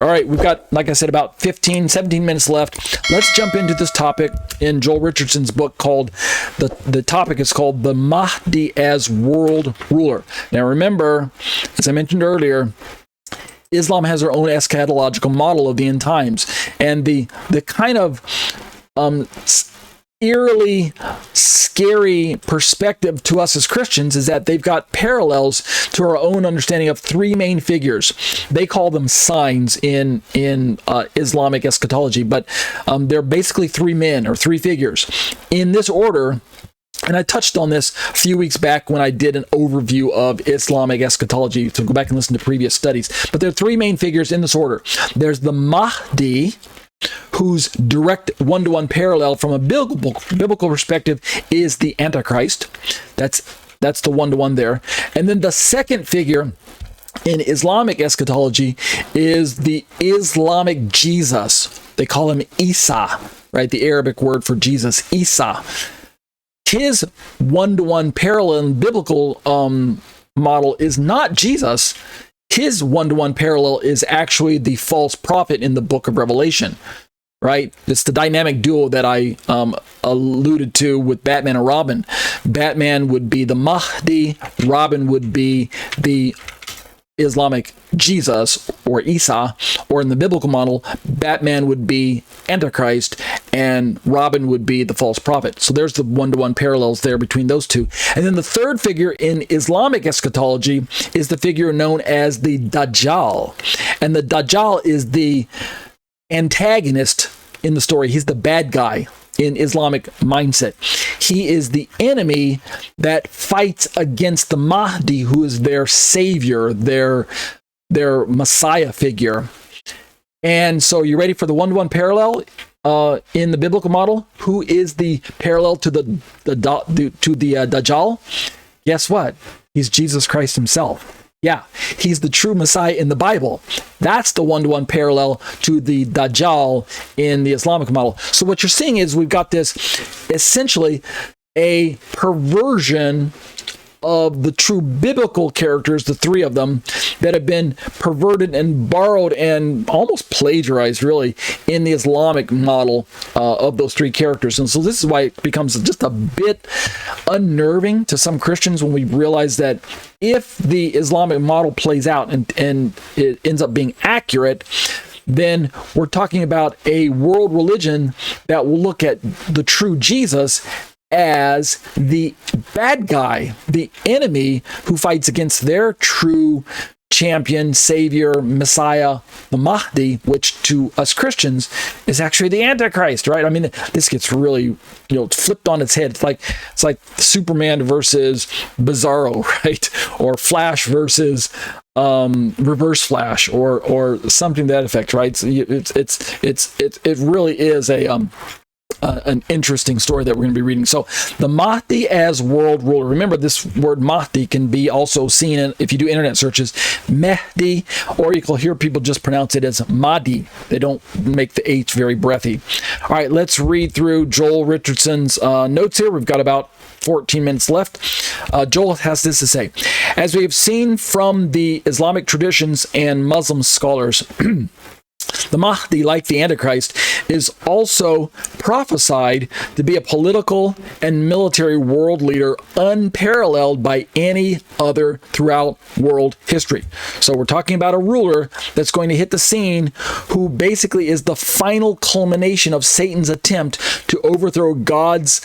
All right, we've got, like I said, about 17 minutes left. Let's jump into this topic in Joel Richardson's book called, the topic is called The Mahdi as World Ruler. Now remember, as I mentioned earlier, Islam has their own eschatological model of the end times. And the kind of eerily scary perspective to us as Christians is that they've got parallels to our own understanding of three main figures. They call them signs in Islamic eschatology, but they're basically three men or three figures in this order. And I touched on this a few weeks back when I did an overview of Islamic eschatology, so go back and listen to previous studies. But there are three main figures in this order. There's the Mahdi, whose direct one-to-one parallel from a biblical perspective is the Antichrist. That's the one-to-one there. And then the second figure in Islamic eschatology is the Islamic Jesus. They call him Isa, right? The Arabic word for Jesus, Isa. His one-to-one parallel in biblical model is not Jesus. His one-to-one parallel is actually the false prophet in the book of Revelation, right? It's the dynamic duo that I alluded to with Batman and Robin. Batman would be the Mahdi, Robin would be the Islamic Jesus or Isa, or in the biblical model, Batman would be Antichrist and Robin would be the false prophet. So there's the one-to-one parallels there between those two. And then the third figure in Islamic eschatology is the figure known as the Dajjal. And the Dajjal is the antagonist in the story. He's the bad guy in Islamic mindset. He is the enemy that fights against the Mahdi, who is their savior, their Messiah figure. And so you ready for the one-to-one parallel in the biblical model? Who is the parallel to the Dajjal? Guess what? He's Jesus Christ himself. Yeah, he's the true Messiah in the Bible. That's the one-to-one parallel to the Dajjal in the Islamic model. So what you're seeing is we've got this essentially a perversion of the true biblical characters, the three of them, that have been perverted and borrowed and almost plagiarized, really, in the Islamic model of those three characters. And so this is why it becomes just a bit unnerving to some Christians when we realize that if the Islamic model plays out and it ends up being accurate, then we're talking about a world religion that will look at the true Jesus as the bad guy, the enemy who fights against their true champion, savior, Messiah, the Mahdi, which to us Christians is actually the Antichrist, right? I mean, this gets really, flipped on its head. It's like Superman versus Bizarro, right? Or Flash versus Reverse Flash, or something to that effect, right? So it really is an interesting story that we're going to be reading. So the Mahdi as world ruler. Remember, this word Mahdi can be also seen in, if you do internet searches, Mehdi, or you can hear people just pronounce it as Mahdi. They don't make the H very breathy. All right, let's read through Joel Richardson's notes here. We've got about 14 minutes left. Joel has this to say. As we have seen from the Islamic traditions and Muslim scholars, the Mahdi, like the Antichrist, is also prophesied to be a political and military world leader unparalleled by any other throughout world history. So we're talking about a ruler that's going to hit the scene who basically is the final culmination of Satan's attempt to overthrow God's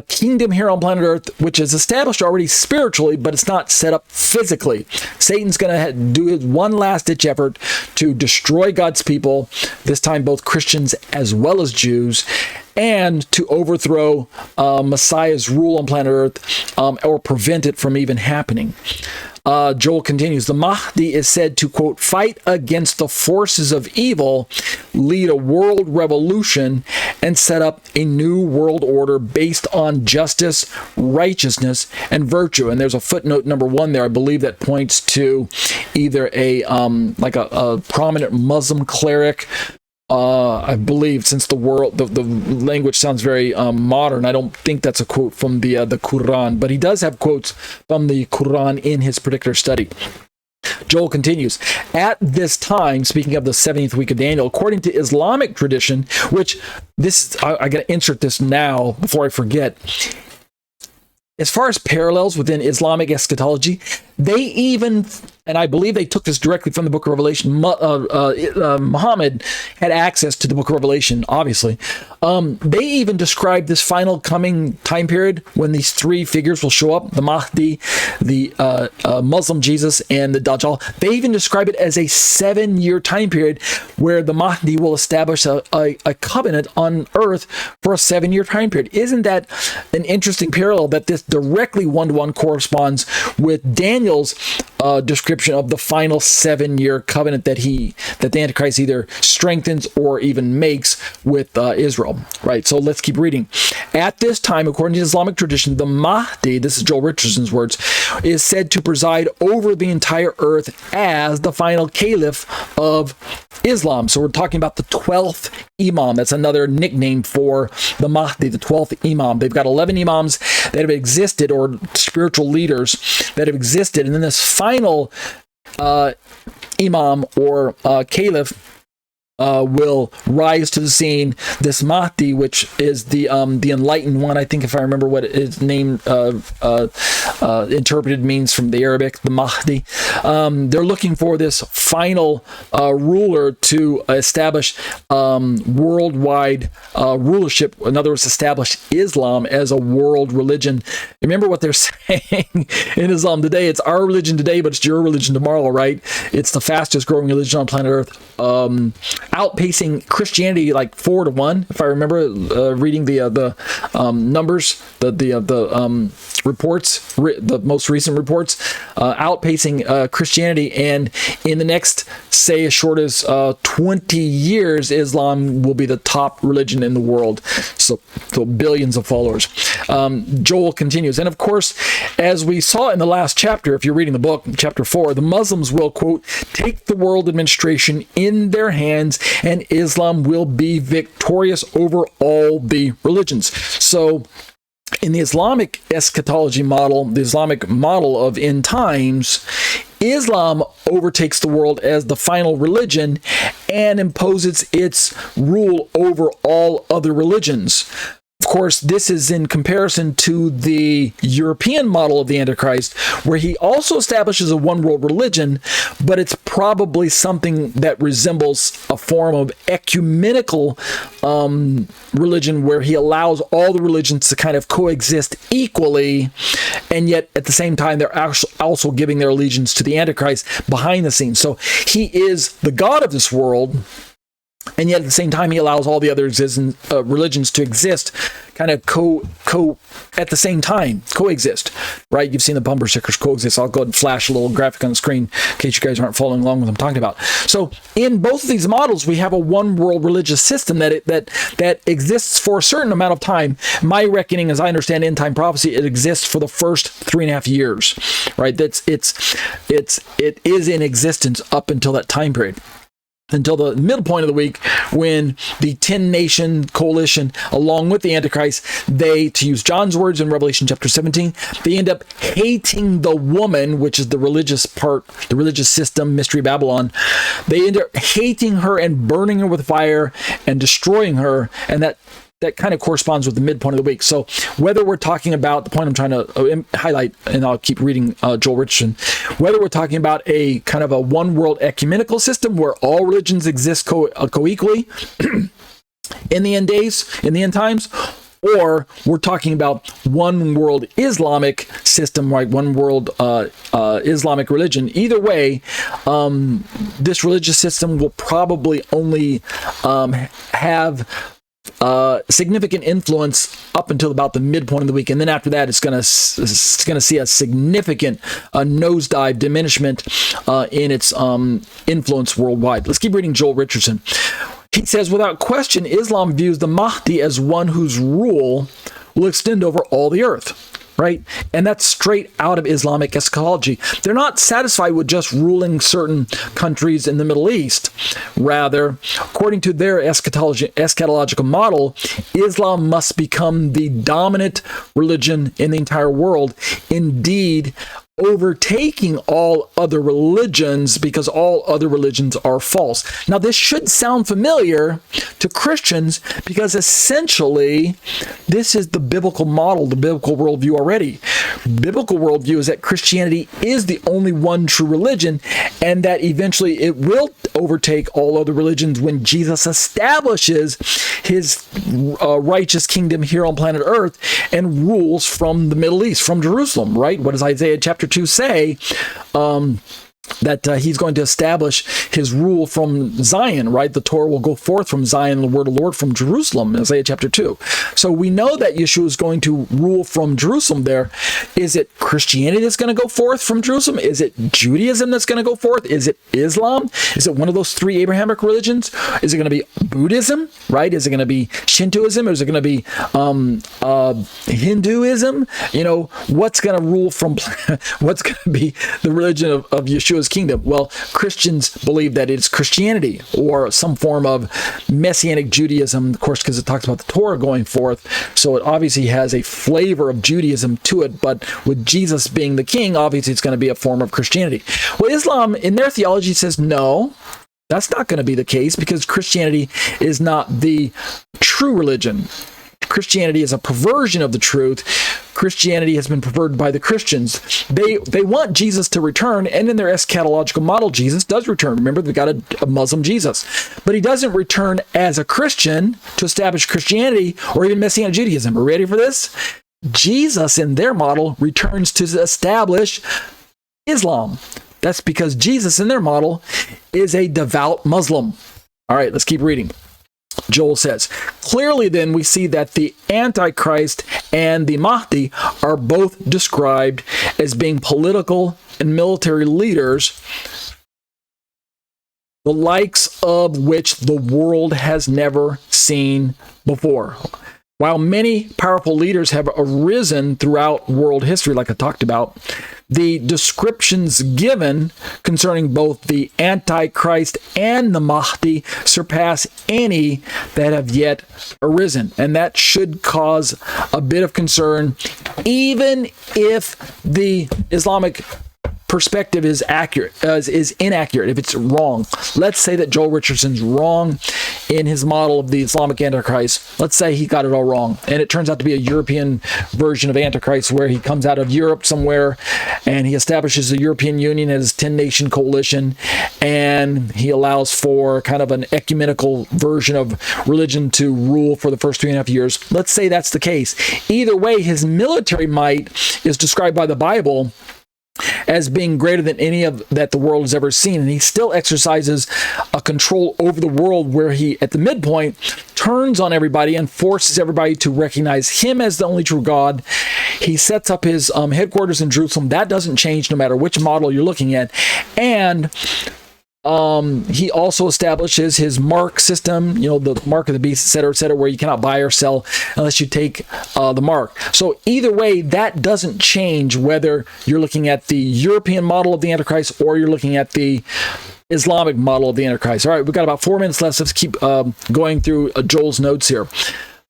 kingdom here on planet Earth, which is established already spiritually, but it's not set up physically. Satan's going to do his one last-ditch effort to destroy God's people, this time both Christians as well as Jews, and to overthrow Messiah's rule on planet Earth, or prevent it from even happening. Joel continues, the Mahdi is said to, quote, fight against the forces of evil, lead a world revolution, and set up a new world order based on justice, righteousness, and virtue. And there's a footnote number 1 there, I believe, that points to either a prominent Muslim cleric. I believe, since the language sounds very modern, I don't think that's a quote from the Quran, but he does have quotes from the Quran in his particular study. Joel continues, at this time, speaking of the 70th week of Daniel, according to Islamic tradition, which I got to insert this now before I forget. As far as parallels within Islamic eschatology, they even, and I believe they took this directly from the book of Revelation, Muhammad had access to the book of Revelation, obviously. They even describe this final coming time period when these three figures will show up, the Mahdi, the Muslim Jesus, and the Dajjal. They even describe it as a 7-year time period where the Mahdi will establish a covenant on earth for a 7-year time period. Isn't that an interesting parallel that this directly one-to-one corresponds with Daniel's description of the final 7-year covenant that the Antichrist either strengthens or even makes with Israel, right? So let's keep reading. At this time, according to Islamic tradition, the Mahdi, this is Joel Richardson's words, is said to preside over the entire earth as the final caliph of Islam. So we're talking about the 12th Imam. That's another nickname for the Mahdi, the 12th Imam. They've got 11 Imams that have existed, or spiritual leaders that have existed. And then this final Imam or Caliph will rise to the scene. This Mahdi, which is the enlightened one, I think, if I remember what its name interpreted means from the Arabic, the Mahdi. They're looking for this final ruler to establish worldwide rulership. In other words, establish Islam as a world religion. Remember what they're saying in Islam today. It's our religion today, but it's your religion tomorrow, right? It's the fastest growing religion on planet Earth. Outpacing Christianity like 4-1, if I remember reading the numbers, the reports, the most recent reports, outpacing Christianity, and in the next, say, as short as 20 years, Islam will be the top religion in the world. So billions of followers. Joel continues, and of course, as we saw in the last chapter, if you're reading the book, chapter 4, the Muslims will, quote, take the world administration in their hands, and Islam will be victorious over all the religions. So in the Islamic eschatology model, the Islamic model of end times, Islam overtakes the world as the final religion and imposes its rule over all other religions. Of course, this is in comparison to the European model of the Antichrist, where he also establishes a one-world religion, but it's probably something that resembles a form of ecumenical religion, where he allows all the religions to kind of coexist equally, and yet at the same time they're also giving their allegiance to the Antichrist behind the scenes. So he is the God of this world, and yet at the same time, he allows all the other religions to exist, kind of at the same time, coexist, right? You've seen the bumper stickers, coexist. I'll go ahead and flash a little graphic on the screen in case you guys aren't following along with what I'm talking about. So in both of these models, we have a one world religious system that exists for a certain amount of time. My reckoning, as I understand end time prophecy, it exists for the first 3.5 years, right? It is in existence up until that time period, until the middle point of the week, when the 10-nation coalition, along with the Antichrist, they, to use John's words in Revelation chapter 17, they end up hating the woman, which is the religious part, the religious system, Mystery Babylon. They end up hating her and burning her with fire and destroying her, and that kind of corresponds with the midpoint of the week. So whether we're talking about, the point I'm trying to highlight, and I'll keep reading Joel Richardson, whether we're talking about a kind of a one world ecumenical system where all religions exist co-equally in the end days, in the end times, or we're talking about one world Islamic system, right? One world Islamic religion. Either way, this religious system will probably only have significant influence up until about the midpoint of the week, and then after that, it's going to see a significant nosedive diminishment in its influence worldwide. Let's keep reading Joel Richardson. He says, without question, Islam views the Mahdi as one whose rule will extend over all the earth. Right? And that's straight out of Islamic eschatology. They're not satisfied with just ruling certain countries in the Middle East. Rather, according to their eschatological model, Islam must become the dominant religion in the entire world. Indeed, overtaking all other religions because all other religions are false. Now, this should sound familiar to Christians because essentially this is the biblical model, the biblical worldview already. Biblical worldview is that Christianity is the only one true religion and that eventually it will overtake all other religions when Jesus establishes his righteous kingdom here on planet Earth and rules from the Middle East, from Jerusalem, right? What does Isaiah chapter 2 say? That he's going to establish his rule from Zion, right? The Torah will go forth from Zion, the word of the Lord from Jerusalem, Isaiah chapter 2. So we know that Yeshua is going to rule from Jerusalem there. Is it Christianity that's going to go forth from Jerusalem? Is it Judaism that's going to go forth? Is it Islam? Is it one of those three Abrahamic religions? Is it going to be Buddhism, right? Is it going to be Shintoism? Or is it going to be Hinduism? You know, what's going to rule from, what's going to be the religion of Yeshua's kingdom? Well, Christians believe that it's Christianity or some form of messianic Judaism, of course, because it talks about the Torah going forth. So it obviously has a flavor of Judaism to it, but with Jesus being the king, obviously it's going to be a form of Christianity. Well, Islam, in their theology, says no, that's not going to be the case because Christianity is not the true religion. Christianity is a perversion of the truth. Christianity has been perverted by the Christians. They want Jesus to return, and in their eschatological model, Jesus does return. Remember, they got a Muslim Jesus. But he doesn't return as a Christian to establish Christianity or even Messianic Judaism. Are you ready for this? Jesus, in their model, returns to establish Islam. That's because Jesus, in their model, is a devout Muslim. All right, let's keep reading. Joel says, clearly then we see that the Antichrist and the Mahdi are both described as being political and military leaders, the likes of which the world has never seen before. While many powerful leaders have arisen throughout world history, like I talked about, the descriptions given concerning both the Antichrist and the Mahdi surpass any that have yet arisen. And that should cause a bit of concern, even if the Islamic perspective is inaccurate, if it's wrong. Let's say that Joel Richardson's wrong in his model of the Islamic Antichrist. Let's say he got it all wrong, and it turns out to be a European version of Antichrist where he comes out of Europe somewhere and he establishes the European Union as a 10-nation coalition, and he allows for kind of an ecumenical version of religion to rule for the first 3.5 years. Let's say that's the case. Either way, his military might is described by the Bible as being greater than any of that the world has ever seen. And he still exercises a control over the world where he, at the midpoint, turns on everybody and forces everybody to recognize him as the only true God. He sets up his headquarters in Jerusalem. That doesn't change no matter which model you're looking at. And he also establishes his mark system, you know, the mark of the beast, et cetera, where you cannot buy or sell unless you take the mark. So either way, that doesn't change whether you're looking at the European model of the Antichrist or you're looking at the Islamic model of the Antichrist. All right, we've got about 4 minutes left. Let's keep going through Joel's notes here.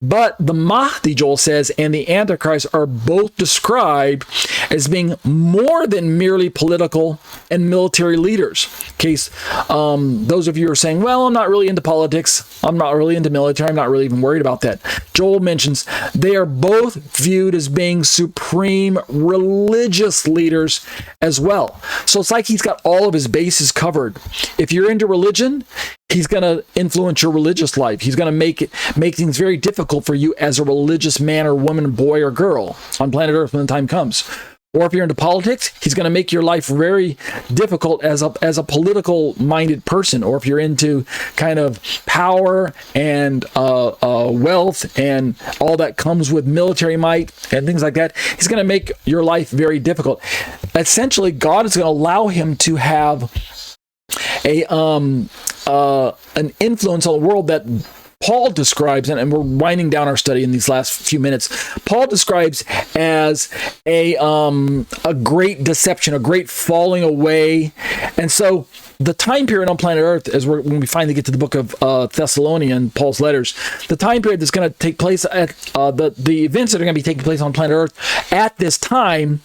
But the Mahdi, Joel says, and the Antichrist are both described as being more than merely political and military leaders. In case those of you who are saying, well, I'm not really into politics, I'm not really into military, I'm not really even worried about that. Joel mentions they are both viewed as being supreme religious leaders as well. So it's like he's got all of his bases covered. If you're into religion, he's going to influence your religious life. He's going to make things very difficult for you as a religious man or woman, boy or girl on planet Earth when the time comes. Or if you're into politics, he's going to make your life very difficult as a political-minded person. Or if you're into kind of power and wealth and all that comes with military might and things like that, he's going to make your life very difficult. Essentially, God is going to allow him to have an influence on the world that Paul describes, and we're winding down our study in these last few minutes, Paul describes as a great deception, a great falling away. And so the time period on planet Earth, when we finally get to the book of Thessalonians, Paul's letters, the time period that's going to take place at the events that are going to be taking place on planet Earth at this time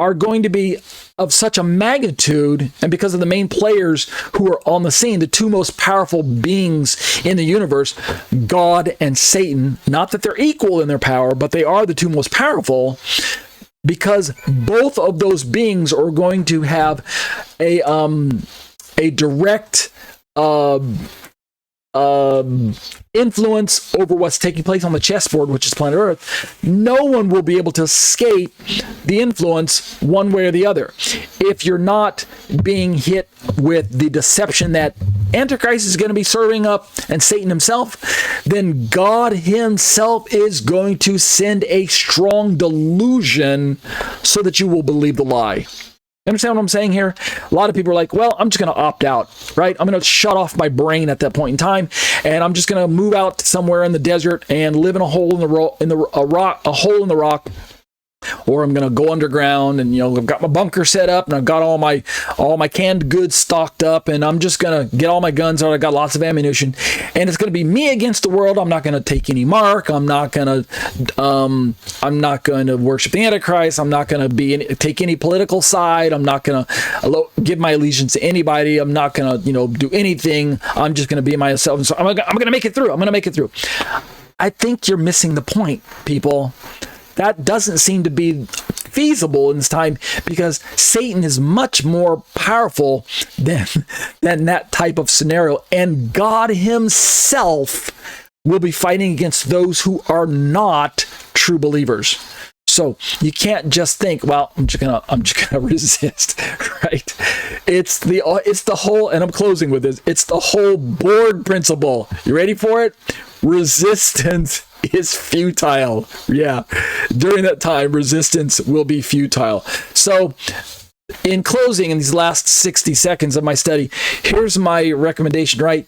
are going to be of such a magnitude, and because of the main players who are on the scene, the two most powerful beings in the universe, God and Satan, not that they're equal in their power, but they are the two most powerful, because both of those beings are going to have a direct influence over what's taking place on the chessboard, which is planet Earth. No one will be able to escape the influence one way or the other. If you're not being hit with the deception that Antichrist is going to be serving up and Satan himself, then God himself is going to send a strong delusion so that you will believe the lie. You understand what I'm saying here? A lot of people are like, well, I'm just going to opt out, right? I'm going to shut off my brain at that point in time, and I'm just going to move out somewhere in the desert and live in a hole in the rock, or I'm going to go underground and, I've got my bunker set up and I've got all my canned goods stocked up, and I'm just going to get all my guns out. I got lots of ammunition, and it's going to be me against the world. I'm not going to take any mark. I'm not going to worship the Antichrist. I'm not going to take any political side. I'm not going to give my allegiance to anybody. I'm not going to, do anything. I'm just going to be myself. So I'm going to make it through. I'm going to make it through. I think you're missing the point, people. That doesn't seem to be feasible in this time, because Satan is much more powerful than that type of scenario. And God himself will be fighting against those who are not true believers. So you can't just think, well, I'm just gonna resist, right? It's the whole, and I'm closing with this, it's the whole board principle. You ready for it? Resistance is futile. Yeah. During that time, resistance will be futile. So in closing, in these last 60 seconds of my study, here's my recommendation, right?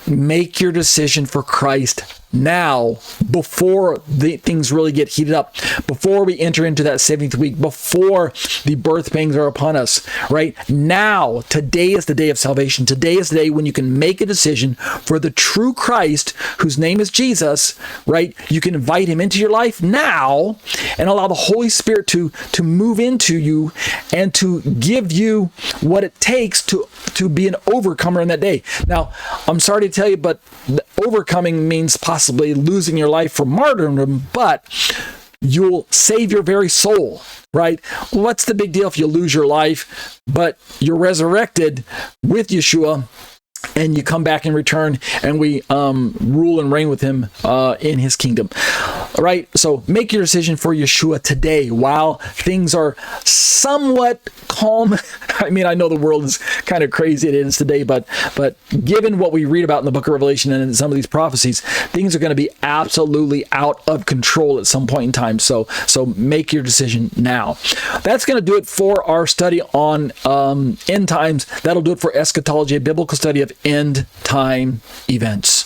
Make your decision for Christ now, before the things really get heated up, before we enter into that 70th week, before the birth pangs are upon us, right? Now, today is the day of salvation. Today is the day when you can make a decision for the true Christ, whose name is Jesus, right? You can invite him into your life now and allow the Holy Spirit to move into you and to give you what it takes to be an overcomer in that day. Now, I'm sorry to tell you, but overcoming means possibly losing your life for martyrdom, but you'll save your very soul, right? What's the big deal if you lose your life, but you're resurrected with Yeshua, and you come back in return, and we rule and reign with him in his kingdom. All right, so make your decision for Yeshua today while things are somewhat calm. I mean, I know the world is kind of crazy, it is today, but given what we read about in the book of Revelation and in some of these prophecies, things are going to be absolutely out of control at some point in time. So make your decision now. That's going to do it for our study on end times. That'll do it for eschatology, a biblical study of end time events.